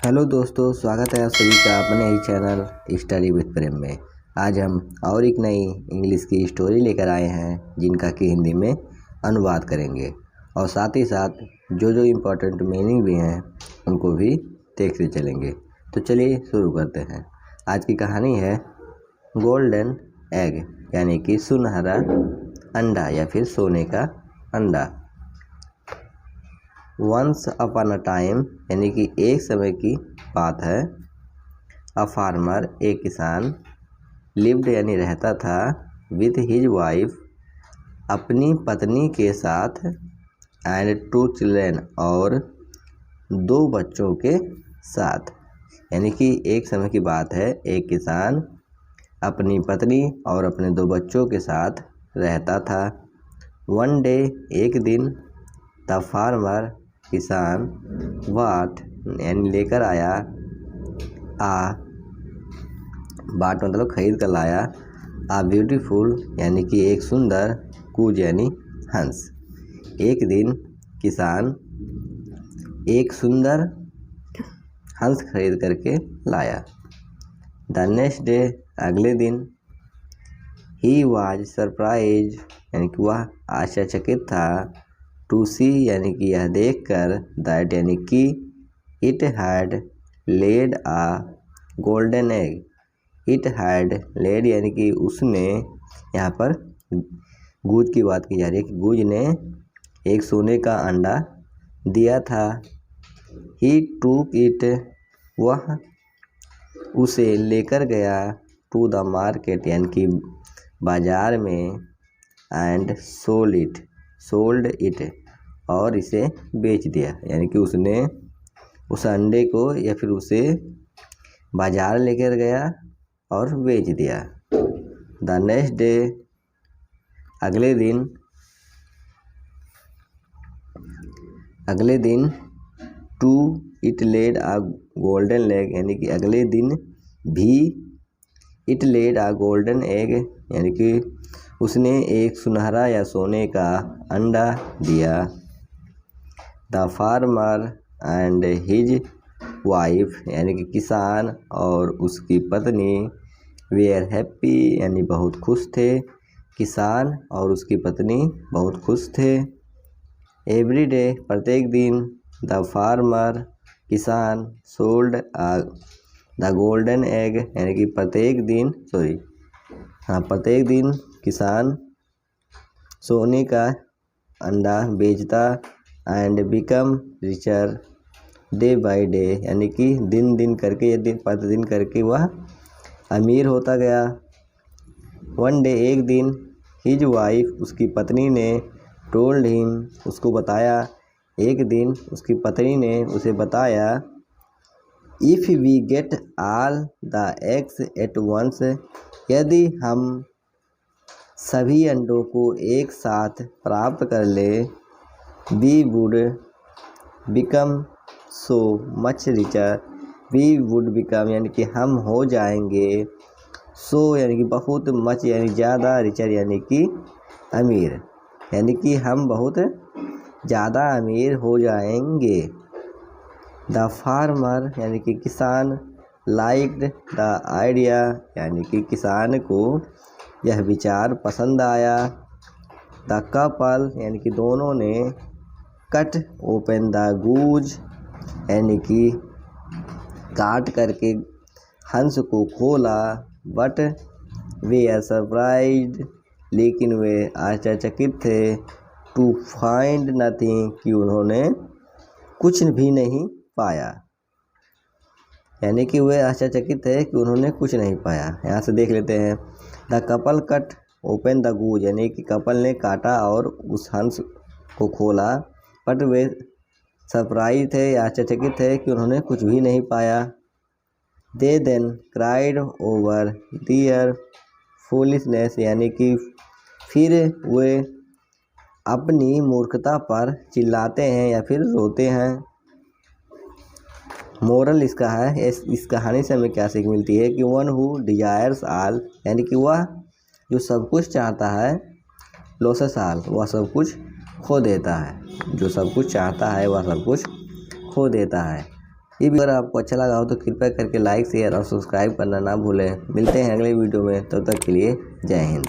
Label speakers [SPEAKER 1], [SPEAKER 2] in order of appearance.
[SPEAKER 1] Hello दोस्तों, स्वागत है आप सभी का अपने ही चैनल स्टडी विद प्रेम में। आज हम और एक नई इंग्लिश की स्टोरी लेकर आए हैं जिनका कि हिंदी में अनुवाद करेंगे और साथ ही साथ जो इम्पोर्टेंट मीनिंग भी हैं उनको भी देखते चलेंगे। तो चलिए शुरू करते हैं। आज की कहानी है गोल्डन एग, यानी कि सुनहरा अंडा या फिर सोने का अंडा। वंस अपॉन अ टाइम, यानी कि एक समय की बात है। अ फार्मर, एक किसान, लिव्ड यानी रहता था, विथ हिज वाइफ, अपनी पत्नी के साथ, एंड 2 चिल्ड्रन, और 2 बच्चों के साथ। यानी कि एक समय की बात है, एक किसान अपनी पत्नी और अपने 2 बच्चों के साथ रहता था। वन डे, एक दिन, द फार्मर, किसान, वाट यानी लेकर आया, बाट मतलब खरीद कर लाया, ब्यूटीफुल यानी कि एक सुंदर, कूज यानी हंस। एक दिन किसान एक सुंदर हंस खरीद करके लाया। द नेक्स्ट डे, अगले दिन, ही वाज सरप्राइज यानी कि वह आश्चर्यचकित था, टू सी यानी कि यह देखकर, दैट यानी कि it had laid a golden egg. It had laid यानी कि उसने, यहाँ पर गूज की बात की जा रही है कि गूज ने एक सोने का अंडा दिया था। ही टूक इट, वह उसे लेकर गया, टू द मार्केट यानी कि बाजार में, एंड सोल्ड इट और इसे बेच दिया। यानी कि उसने उस अंडे को या फिर उसे बाजार लेकर गया और बेच दिया। द नेक्स्ट डे, अगले दिन, too it laid a golden egg, यानी कि अगले दिन भी, it laid a golden egg यानी कि उसने एक सुनहरा या सोने का अंडा दिया। The farmer and his wife यानी कि किसान और उसकी पत्नी, वेयर हैप्पी यानी बहुत खुश थे। किसान और उसकी पत्नी बहुत खुश थे। एवरी डे, प्रत्येक दिन, द फार्मर, किसान, सोल्ड द गोल्डन एग यानी कि प्रत्येक दिन किसान सोने का अंडा बेचता, and become richer day by day यानी कि दिन करके या प्रतिदिन करके वह अमीर होता गया। वन डे, एक दिन, हिज वाइफ, उसकी पत्नी ने, टोल्ड हिम, उसको बताया, एक दिन उसकी पत्नी ने उसे बताया, if we get all the eggs at once, यदि हम सभी अंडों को एक साथ प्राप्त कर ले, we would become so much richer, we would become यानी कि हम हो जाएंगे, सो यानी कि बहुत, मच यानी ज़्यादा, रिचर यानी कि अमीर, यानी कि हम बहुत ज़्यादा अमीर हो जाएंगे। द फार्मर यानी कि किसान, लाइक्ड द आइडिया यानी कि किसान को यह विचार पसंद आया। द कपल यानी कि दोनों ने, कट ओपन द गूज यानी कि काट करके हंस को खोला, बट वे आर सरप्राइज्ड लेकिन वे आश्चर्यचकित थे, टू फाइंड नथिंग कि उन्होंने कुछ भी नहीं पाया। यानी कि वे आश्चर्यचकित थे कि उन्होंने कुछ नहीं पाया। यहाँ से देख लेते हैं। The couple cut open the goose यानी कि कपल ने काटा और उस हंस को खोला, बट वे सरप्राइज थे, आश्चर्यचकित थे कि उन्होंने कुछ भी नहीं पाया। They then cried over their foolishness यानी कि फिर वे अपनी मूर्खता पर चिल्लाते हैं या फिर रोते हैं। मोरल इसका है, इस कहानी से हमें क्या सीख मिलती है कि वन हु डिजायर्स ऑल यानी कि वह जो सब कुछ चाहता है, लॉसेस ऑल वह सब कुछ खो देता है। जो सब कुछ चाहता है वह सब कुछ खो देता है। ये भी अगर आपको अच्छा लगा हो तो कृपया करके लाइक शेयर और सब्सक्राइब करना ना भूलें। मिलते हैं अगले वीडियो में, तब तक के लिए जय हिंद।